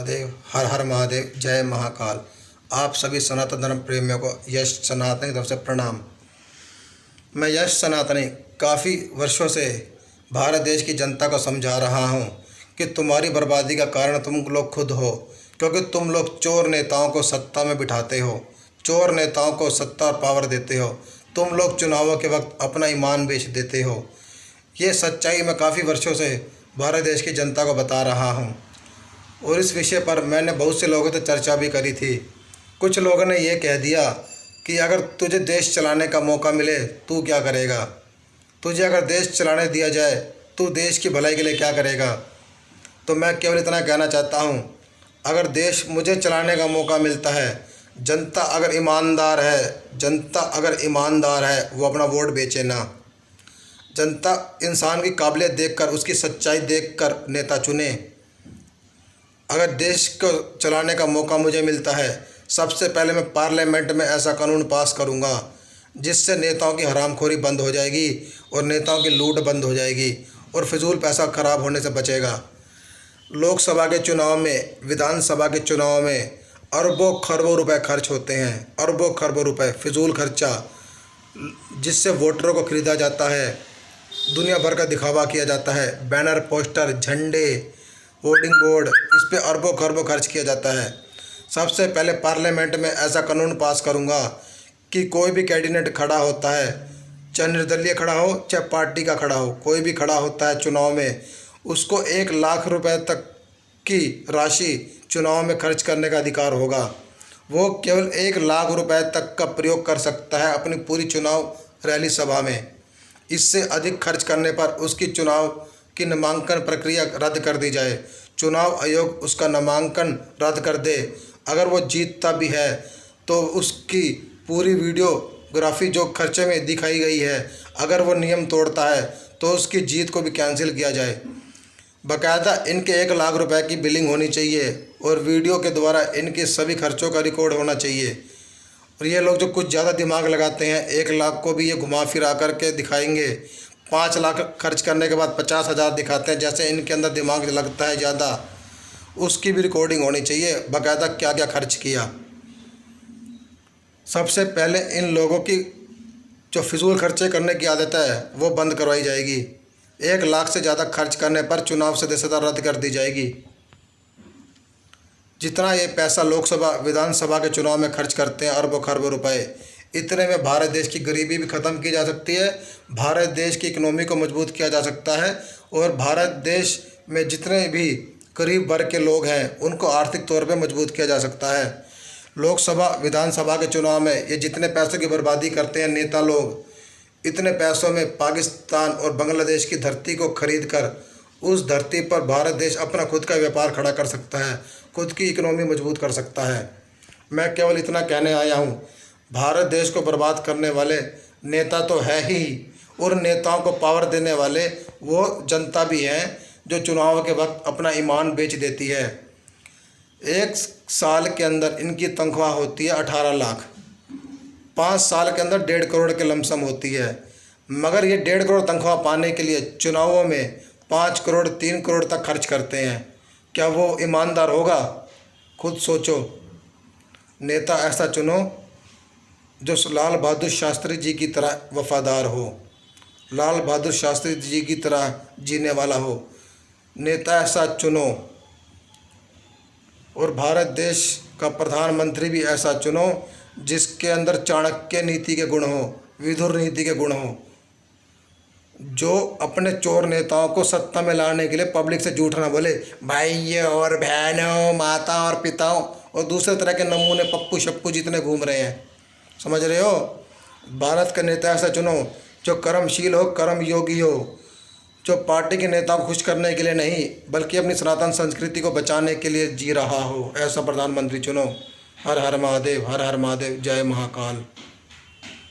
महादेव। हर हर महादेव। जय महाकाल। आप सभी सनातन धर्म प्रेमियों को यश सनातनी की तरफ से प्रणाम। मैं यश सनातनी काफ़ी वर्षों से भारत देश की जनता को समझा रहा हूँ कि तुम्हारी बर्बादी का कारण तुम लोग खुद हो, क्योंकि तुम लोग चोर नेताओं को सत्ता में बिठाते हो, चोर नेताओं को सत्ता और पावर देते हो। तुम लोग चुनावों के वक्त अपना ईमान बेच देते हो। ये सच्चाई मैं काफ़ी वर्षों से भारत देश की जनता को बता रहा हूँ और इस विषय पर मैंने बहुत से लोगों से चर्चा भी करी थी। कुछ लोगों ने ये कह दिया कि अगर तुझे देश चलाने का मौका मिले तू क्या करेगा, तुझे अगर देश चलाने दिया जाए तू देश की भलाई के लिए क्या करेगा। तो मैं केवल इतना कहना चाहता हूँ, अगर देश मुझे चलाने का मौका मिलता है, जनता अगर ईमानदार है वो अपना वोट बेचे ना। जनता इंसान की काबिलियत देखकर, उसकी सच्चाई देखकर नेता चुने। अगर देश को चलाने का मौका मुझे मिलता है, सबसे पहले मैं पार्लियामेंट में ऐसा कानून पास करूंगा जिससे नेताओं की हरामखोरी बंद हो जाएगी और नेताओं की लूट बंद हो जाएगी और फिजूल पैसा खराब होने से बचेगा। लोकसभा के चुनाव में, विधानसभा के चुनाव में अरबों खरबों रुपए खर्च होते हैं, अरबों खरबों रुपए फिजूल खर्चा, जिससे वोटरों को खरीदा जाता है, दुनिया भर का दिखावा किया जाता है, बैनर, पोस्टर, झंडे, होर्डिंग बोर्ड, इस पे अरबों खरबों खर्च किया जाता है। सबसे पहले पार्लियामेंट में ऐसा कानून पास करूंगा कि कोई भी कैंडिडेट खड़ा होता है, चाहे निर्दलीय खड़ा हो चाहे पार्टी का खड़ा हो, कोई भी खड़ा होता है चुनाव में, उसको 1 लाख रुपए तक की राशि चुनाव में खर्च करने का अधिकार होगा। वो केवल 1 लाख रुपए तक का प्रयोग कर सकता है अपनी पूरी चुनाव रैली सभा में। इससे अधिक खर्च करने पर उसकी चुनाव की नामांकन प्रक्रिया रद्द कर दी जाए, चुनाव आयोग उसका नामांकन रद्द कर दे। अगर वो जीतता भी है तो उसकी पूरी वीडियोग्राफी जो खर्चे में दिखाई गई है, अगर वो नियम तोड़ता है तो उसकी जीत को भी कैंसिल किया जाए। बाकायदा इनके 1 लाख रुपए की बिलिंग होनी चाहिए और वीडियो के द्वारा इनके सभी खर्चों का रिकॉर्ड होना चाहिए। और ये लोग जो कुछ ज़्यादा दिमाग लगाते हैं, 1 लाख को भी ये घुमा फिरा करके दिखाएंगे, 5 लाख खर्च करने के बाद 50,000 दिखाते हैं। जैसे इनके अंदर दिमाग लगता है ज़्यादा, उसकी भी रिकॉर्डिंग होनी चाहिए बाकायदा क्या क्या खर्च किया। सबसे पहले इन लोगों की जो फिजूल खर्चे करने की आदत है वो बंद करवाई जाएगी। 1 लाख से ज़्यादा खर्च करने पर चुनाव सदस्यता रद्द कर दी जाएगी। जितना ये पैसा लोकसभा, विधानसभा के चुनाव में खर्च करते हैं, अरबों खरबों रुपए, इतने में भारत देश की गरीबी भी ख़त्म की जा सकती है, भारत देश की इकोनॉमी को मजबूत किया जा सकता है और भारत देश में जितने भी गरीब वर्ग के लोग हैं उनको आर्थिक तौर पे मजबूत किया जा सकता है। लोकसभा, विधानसभा के चुनाव में ये जितने पैसों की बर्बादी करते हैं नेता लोग, इतने पैसों में पाकिस्तान और बांग्लादेश की धरती को खरीद कर उस धरती पर भारत देश अपना खुद का व्यापार खड़ा कर सकता है, खुद की इकोनॉमी मजबूत कर सकता है। मैं केवल इतना कहने आया हूँ, भारत देश को बर्बाद करने वाले नेता तो है ही, और नेताओं को पावर देने वाले वो जनता भी हैं जो चुनाव के वक्त अपना ईमान बेच देती है। 1 साल के अंदर इनकी तनख्वाह होती है 18 लाख, 5 साल के अंदर 1.5 करोड़ के लमसम होती है। मगर ये 1.5 करोड़ तनख्वाह पाने के लिए चुनावों में 5 करोड़ 3 करोड़ तक खर्च करते हैं। क्या वो ईमानदार होगा? खुद सोचो। नेता ऐसा चुनो जो लाल बहादुर शास्त्री जी की तरह वफादार हो, लाल बहादुर शास्त्री जी की तरह जीने वाला हो। नेता ऐसा चुनो और भारत देश का प्रधानमंत्री भी ऐसा चुनो जिसके अंदर चाणक्य नीति के गुण हो, विदुर नीति के गुण हो, जो अपने चोर नेताओं को सत्ता में लाने के लिए पब्लिक से झूठ ना बोले, भाइयों और बहनों, माता और पिताओं, और दूसरे तरह के नमूने पप्पू शप्पू जितने घूम रहे हैं। समझ रहे हो? भारत का नेता ऐसा चुनो जो कर्मशील हो, कर्म योगी हो, जो पार्टी के नेताओं को खुश करने के लिए नहीं बल्कि अपनी सनातन संस्कृति को बचाने के लिए जी रहा हो, ऐसा प्रधानमंत्री चुनो। हर हर महादेव। हर हर महादेव। जय महाकाल।